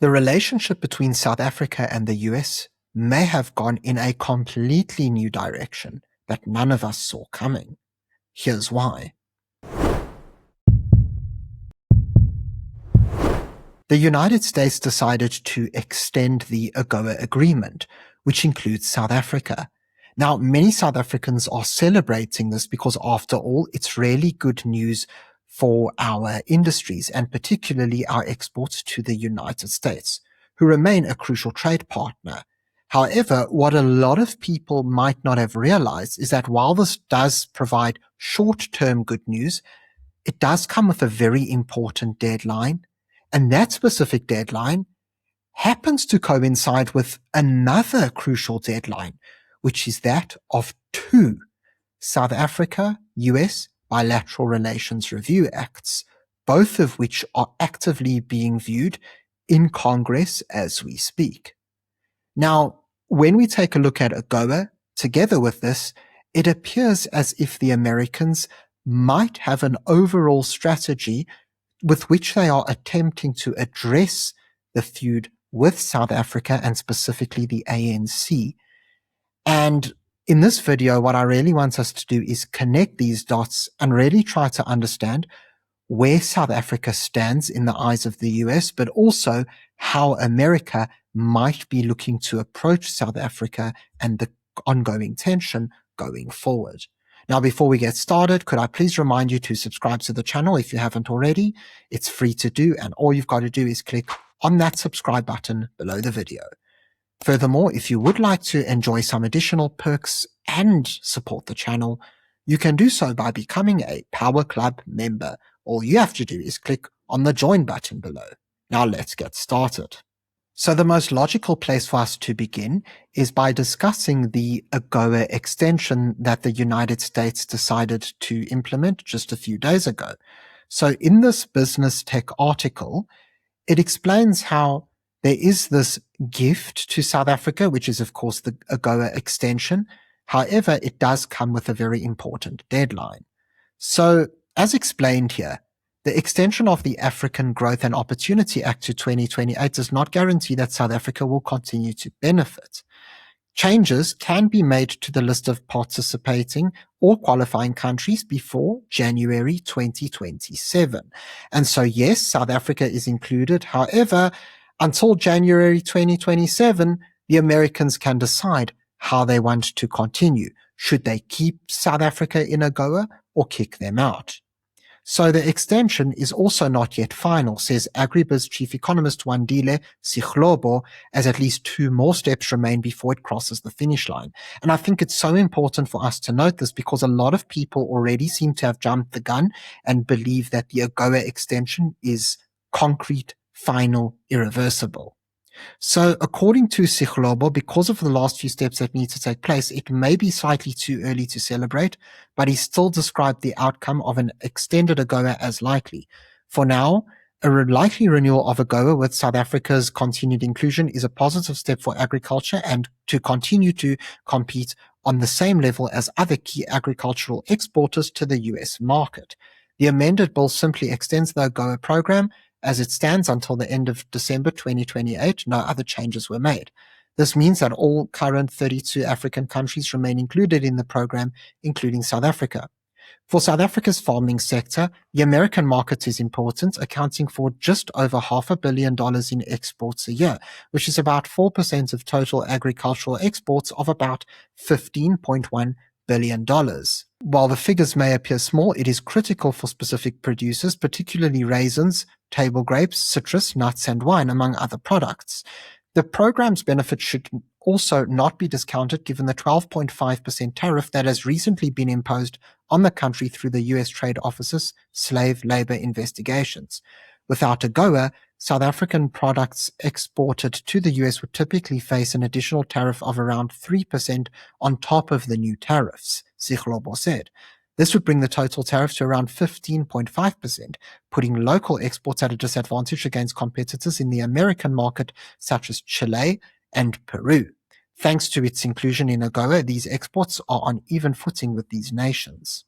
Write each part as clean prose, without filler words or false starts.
The relationship between South Africa and the US may have gone in a completely new direction that none of us saw coming. Here's why. The United States decided to extend the AGOA agreement, which includes South Africa. Now, many South Africans are celebrating this because, after all, it's really good news for our industries and particularly our exports to the United States, who remain a crucial trade partner. However, what a lot of people might not have realized is that while this does provide short-term good news, it does come with a very important deadline. And that specific deadline happens to coincide with another crucial deadline, which is that of two South Africa-US Bilateral Relations Review Acts, both of which are actively being viewed in Congress as we speak. Now, when we take a look at AGOA, together with this, it appears as if the Americans might have an overall strategy with which they are attempting to address the feud with South Africa and specifically the ANC. And in this video, what I really want us to do is connect these dots and really try to understand where South Africa stands in the eyes of the US, but also how America might be looking to approach South Africa and the ongoing tension going forward. Now, before we get started, could I please remind you to subscribe to the channel if you haven't already? It's free to do, and all you've got to do is click on that subscribe button below the video. Furthermore, if you would like to enjoy some additional perks and support the channel, you can do so by becoming a Power Club member. All you have to do is click on the join button below. Now let's get started. So the most logical place for us to begin is by discussing the AGOA extension that the United States decided to implement just a few days ago. So in this Business Tech article, it explains how there is this gift to South Africa, which is of course the AGOA extension. However, it does come with a very important deadline. So as explained here, the extension of the African Growth and Opportunity Act to 2028 does not guarantee that South Africa will continue to benefit. Changes can be made to the list of participating or qualifying countries before January 2027. And so, yes, South Africa is included. However, until January 2027, the Americans can decide how they want to continue. Should they keep South Africa in AGOA or kick them out? So the extension is also not yet final, says Agribiz chief economist Wandile Sihlobo, as at least two more steps remain before it crosses the finish line. And I think it's so important for us to note this because a lot of people already seem to have jumped the gun and believe that the AGOA extension is concrete, final, irreversible. So according to Sihlobo, because of the last few steps that need to take place, it may be slightly too early to celebrate, but he still described the outcome of an extended AGOA as likely. For now, a likely renewal of AGOA with South Africa's continued inclusion is a positive step for agriculture and to continue to compete on the same level as other key agricultural exporters to the US market. The amended bill simply extends the AGOA program as it stands until the end of December 2028. No other changes were made. This means that all current 32 African countries remain included in the program, including South Africa. For South Africa's farming sector, the American market is important, accounting for just over $500 million in exports a year, which is about 4% of total agricultural exports of about $15.1 billion. While the figures may appear small, it is critical for specific producers, particularly raisins, table grapes, citrus, nuts, and wine, among other products. The program's benefits should also not be discounted given the 12.5% tariff that has recently been imposed on the country through the US Trade Office's slave labor investigations. Without AGOA, South African products exported to the US would typically face an additional tariff of around 3% on top of the new tariffs, Sihlobo said. This would bring the total tariff to around 15.5%, putting local exports at a disadvantage against competitors in the American market such as Chile and Peru. Thanks to its inclusion in AGOA, these exports are on even footing with these nations.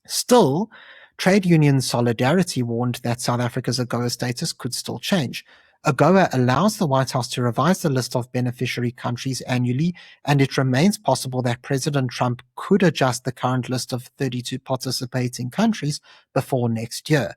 Still, trade union Solidarity warned that South Africa's AGOA status could still change. AGOA allows the White House to revise the list of beneficiary countries annually, and it remains possible that President Trump could adjust the current list of 32 participating countries before next year.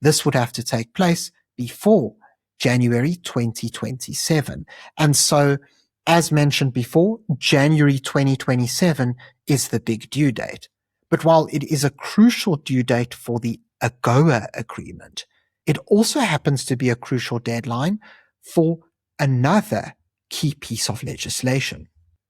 This would have to take place before January 2027. And so, as mentioned before, January 2027 is the big due date. But while it is a crucial due date for the AGOA agreement, it also happens to be a crucial deadline for another key piece of legislation.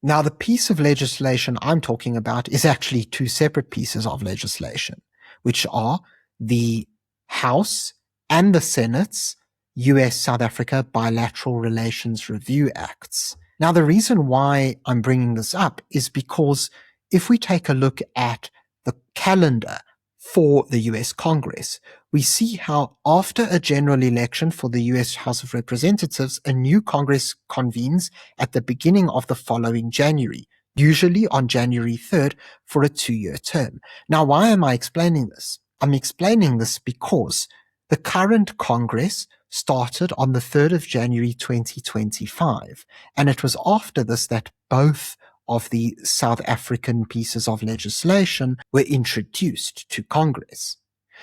Now, the piece of legislation I'm talking about is actually two separate pieces of legislation, which are the House and the Senate's US-South Africa Bilateral Relations Review Acts. Now, the reason why I'm bringing this up is because if we take a look at the calendar for the US Congress, we see how after a general election for the US House of Representatives, a new Congress convenes at the beginning of the following January, usually on January 3rd for a 2-year term. Now, why am I explaining this? I'm explaining this because the current Congress started on the 3rd of January 2025, and it was after this that both of the South African pieces of legislation were introduced to Congress.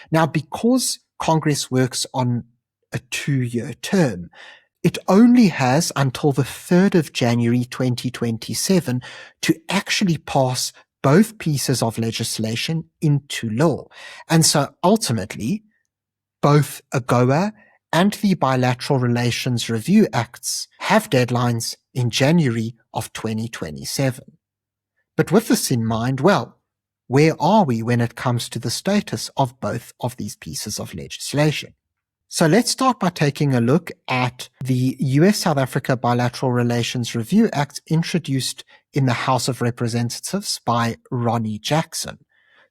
Now, because Congress works on a 2-year term, it only has until the 3rd of January 2027 to actually pass both pieces of legislation into law. And so ultimately, both AGOA and the Bilateral Relations Review Acts have deadlines in January of 2027. But with this in mind, well, where are we when it comes to the status of both of these pieces of legislation? So let's start by taking a look at the US-South Africa Bilateral Relations Review Act introduced in the House of Representatives by Ronnie Jackson.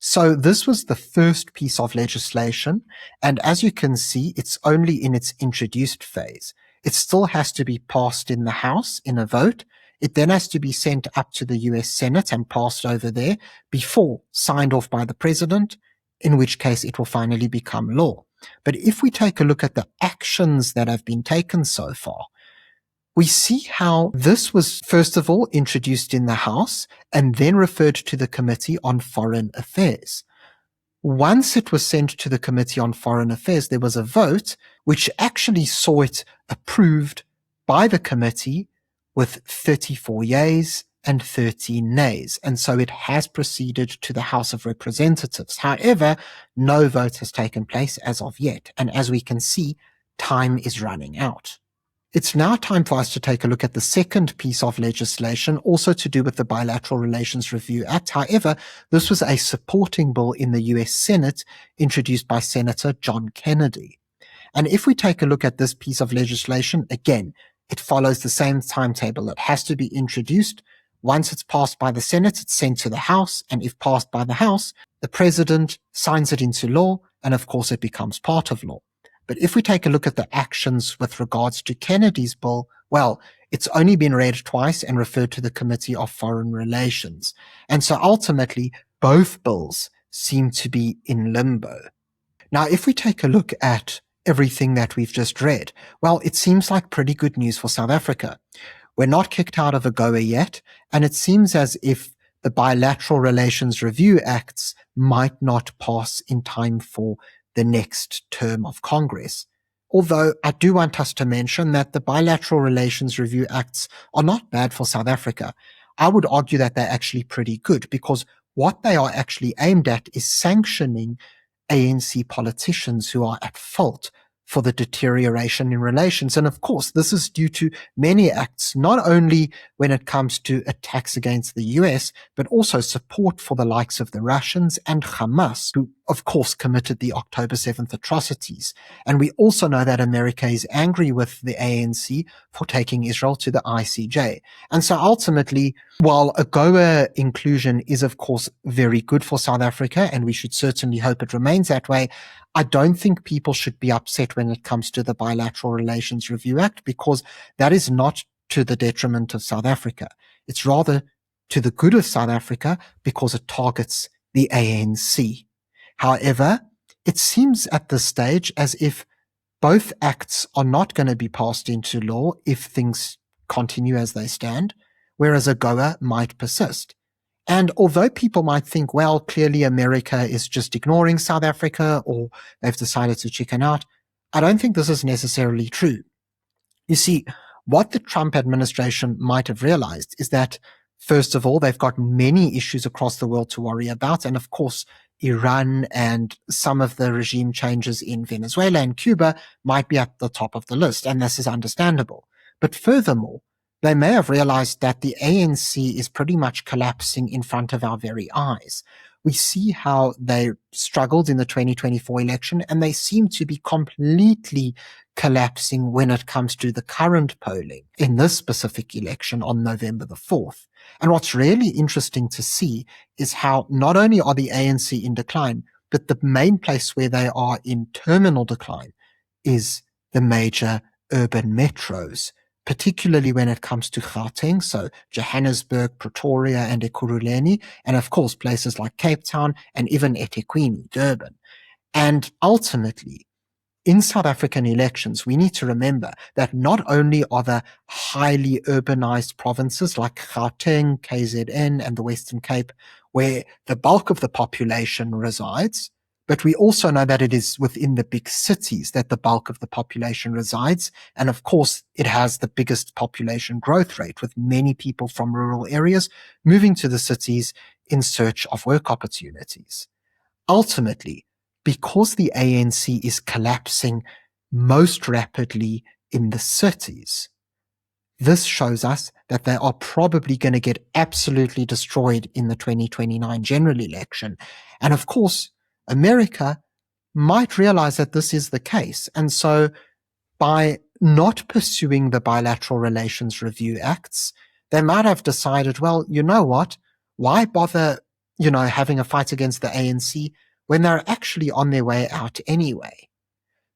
So this was the first piece of legislation, and as you can see, it's only in its introduced phase. It still has to be passed in the House in a vote. It then has to be sent up to the US Senate and passed over there before signed off by the president, in which case it will finally become law. But if we take a look at the actions that have been taken so far, we see how this was, first of all, introduced in the House and then referred to the Committee on Foreign Affairs. Once it was sent to the Committee on Foreign Affairs, there was a vote which actually saw it approved by the committee with 34 yeas and 13 nays. And so it has proceeded to the House of Representatives. However, no vote has taken place as of yet. And as we can see, time is running out. It's now time for us to take a look at the second piece of legislation, also to do with the Bilateral Relations Review Act. However, this was a supporting bill in the US Senate introduced by Senator John Kennedy. And if we take a look at this piece of legislation, again, it follows the same timetable. It has to be introduced. Once it's passed by the Senate, it's sent to the House. And if passed by the House, the president signs it into law. And of course, it becomes part of law. But if we take a look at the actions with regards to Kennedy's bill, well, it's only been read twice and referred to the Committee of Foreign Relations. And so ultimately, both bills seem to be in limbo. Now, if we take a look at everything that we've just read, well, it seems like pretty good news for South Africa. We're not kicked out of AGOA yet, and it seems as if the Bilateral Relations Review Acts might not pass in time for the next term of Congress. Although I do want us to mention that the Bilateral Relations Review Acts are not bad for South Africa. I would argue that they're actually pretty good because what they are actually aimed at is sanctioning ANC politicians who are at fault for the deterioration in relations. And of course, this is due to many acts, not only when it comes to attacks against the US, but also support for the likes of the Russians and Hamas, who of course committed the October 7th atrocities. And we also know that America is angry with the ANC for taking Israel to the ICJ. And so ultimately, while AGOA inclusion is of course very good for South Africa, and we should certainly hope it remains that way, I don't think people should be upset when it comes to the Bilateral Relations Review Act, because that is not to the detriment of South Africa. It's rather to the good of South Africa because it targets the ANC. However, it seems at this stage as if both acts are not going to be passed into law if things continue as they stand, whereas AGOA might persist. And although people might think, well, clearly America is just ignoring South Africa or they've decided to chicken out, I don't think this is necessarily true. You see, what the Trump administration might have realized is that, first of all, they've got many issues across the world to worry about. And of course, Iran and some of the regime changes in Venezuela and Cuba might be at the top of the list. And this is understandable. But furthermore, they may have realized that the ANC is pretty much collapsing in front of our very eyes. We see how they struggled in the 2024 election, and they seem to be completely collapsing when it comes to the current polling in this specific election on November the 4th. And what's really interesting to see is how not only are the ANC in decline, but the main place where they are in terminal decline is the major urban metros, particularly when it comes to Gauteng, so Johannesburg, Pretoria, and Ekurhuleni, and of course places like Cape Town and even eThekwini, Durban. And ultimately, in South African elections, we need to remember that not only are the highly urbanized provinces like Gauteng, KZN, and the Western Cape, where the bulk of the population resides, but we also know that it is within the big cities that the bulk of the population resides. And of course, it has the biggest population growth rate, with many people from rural areas moving to the cities in search of work opportunities. Ultimately, because the ANC is collapsing most rapidly in the cities, this shows us that they are probably going to get absolutely destroyed in the 2029 general election. And of course, America might realize that this is the case. And so by not pursuing the Bilateral Relations Review Acts, they might have decided, well, you know what? Why bother, having a fight against the ANC when they're actually on their way out anyway?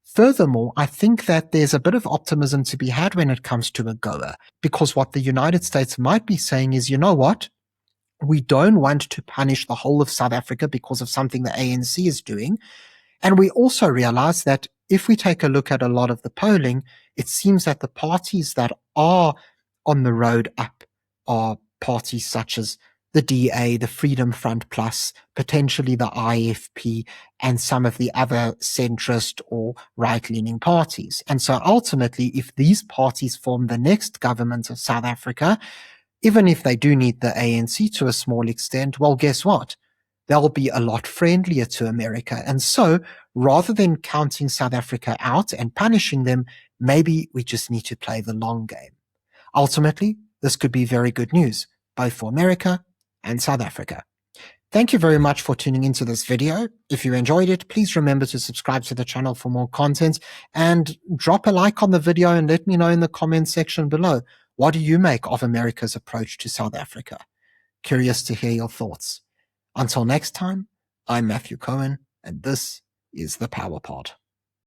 Furthermore, I think that there's a bit of optimism to be had when it comes to AGOA, because what the United States might be saying is, you know what? We don't want to punish the whole of South Africa because of something the ANC is doing. And we also realize that if we take a look at a lot of the polling, it seems that the parties that are on the road up are parties such as the DA, the Freedom Front Plus, potentially the IFP, and some of the other centrist or right-leaning parties. And so ultimately, if these parties form the next government of South Africa, even if they do need the ANC to a small extent, well, guess what? They'll be a lot friendlier to America. And so, rather than counting South Africa out and punishing them, maybe we just need to play the long game. Ultimately, this could be very good news, both for America and South Africa. Thank you very much for tuning into this video. If you enjoyed it, please remember to subscribe to the channel for more content, and drop a like on the video and let me know in the comments section below. What do you make of America's approach to South Africa? Curious to hear your thoughts. Until next time, I'm Matthew Cohen, and this is the Power Pod.